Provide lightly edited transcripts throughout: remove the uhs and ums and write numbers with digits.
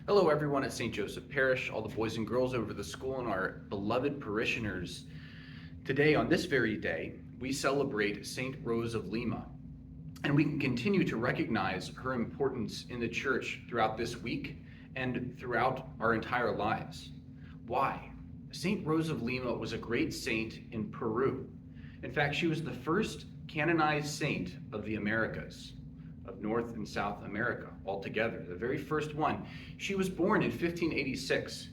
Hello everyone at St. Joseph Parish, all the boys and girls over the school and our beloved parishioners. Today, on this very day, we celebrate St. Rose of Lima, and we can continue to recognize her importance in the church throughout this week and throughout our entire lives. Why? St. Rose of Lima was a great saint in Peru. In fact, she was the first canonized saint of the Americas, of North and South America altogether, the very first one. She was born in 1586,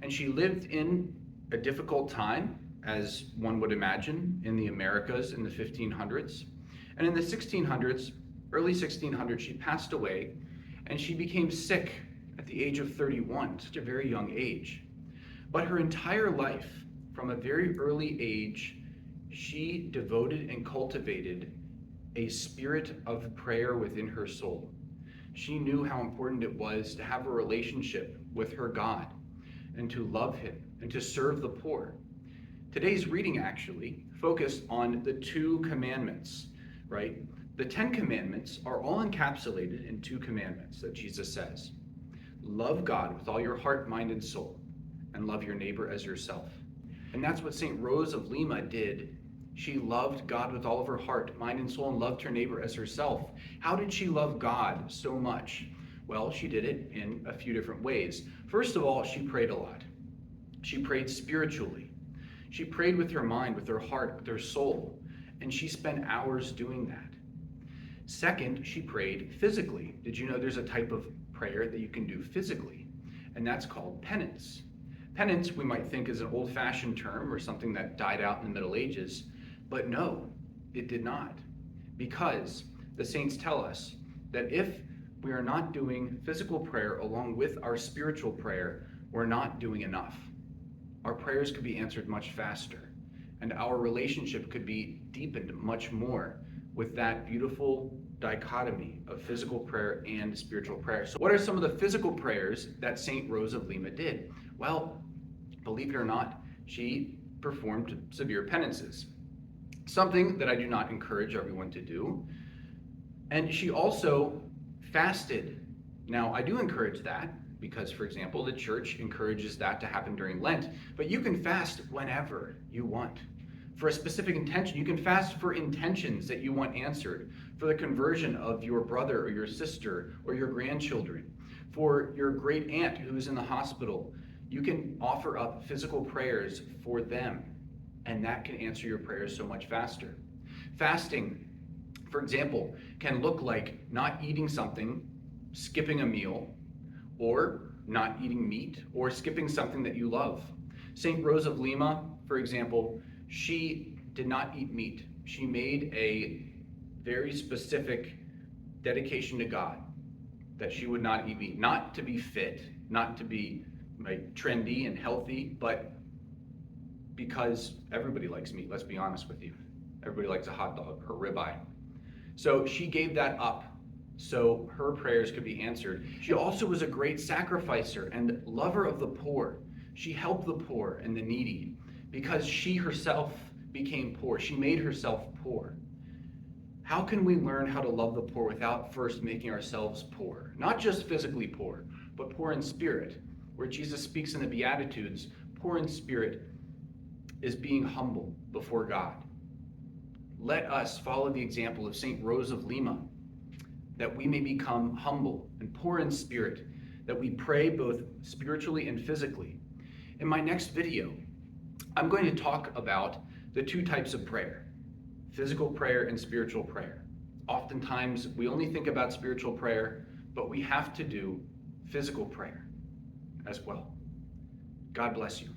and she lived in a difficult time, as one would imagine, in the Americas in the 1500s. And in the 1600s, early 1600s, she passed away, and she became sick at the age of 31, such a very young age. But her entire life, from a very early age, she devoted and cultivated a spirit of prayer within her soul. She knew how important it was to have a relationship with her God and to love him and to serve the poor. Today's reading actually focused on the two commandments, right? The 10 commandments are all encapsulated in two commandments that Jesus says. Love God with all your heart, mind, and soul, and love your neighbor as yourself. And that's what St. Rose of Lima did. She loved God with all of her heart, mind, and soul, and loved her neighbor as herself. How did she love God so much? Well, she did it in a few different ways. First of all, she prayed a lot. She prayed spiritually. She prayed with her mind, with her heart, with her soul, and she spent hours doing that. Second, she prayed physically. Did you know there's a type of prayer that you can do physically? And that's called penance. Penance, we might think, is an old-fashioned term or something that died out in the Middle Ages. But no, it did not, because the saints tell us that if we are not doing physical prayer along with our spiritual prayer, we're not doing enough. Our prayers could be answered much faster, and our relationship could be deepened much more with that beautiful dichotomy of physical prayer and spiritual prayer. So what are some of the physical prayers that St. Rose of Lima did? Well, believe it or not, she performed severe penances. Something that I do not encourage everyone to do. And she also fasted. Now, I do encourage that because, for example, the church encourages that to happen during Lent, but you can fast whenever you want. For a specific intention, you can fast for intentions that you want answered, for the conversion of your brother or your sister or your grandchildren, for your great aunt who's in the hospital. You can offer up physical prayers for them, and that can answer your prayers so much faster. Fasting, for example, can look like not eating something, skipping a meal, or not eating meat, or skipping something that you love. St. Rose of Lima, for example, she did not eat meat. She made a very specific dedication to God that she would not eat meat, not to be fit, not to be trendy and healthy, but because everybody likes meat, let's be honest with you. Everybody likes a hot dog or ribeye. So she gave that up so her prayers could be answered. She also was a great sacrificer and lover of the poor. She helped the poor and the needy because she herself became poor. She made herself poor. How can we learn how to love the poor without first making ourselves poor? Not just physically poor, but poor in spirit, where Jesus speaks in the Beatitudes, poor in spirit is being humble before God. Let us follow the example of St. Rose of Lima, that we may become humble and poor in spirit, that we pray both spiritually and physically. In my next video, I'm going to talk about the two types of prayer, physical prayer and spiritual prayer. Oftentimes, we only think about spiritual prayer, but we have to do physical prayer as well. God bless you.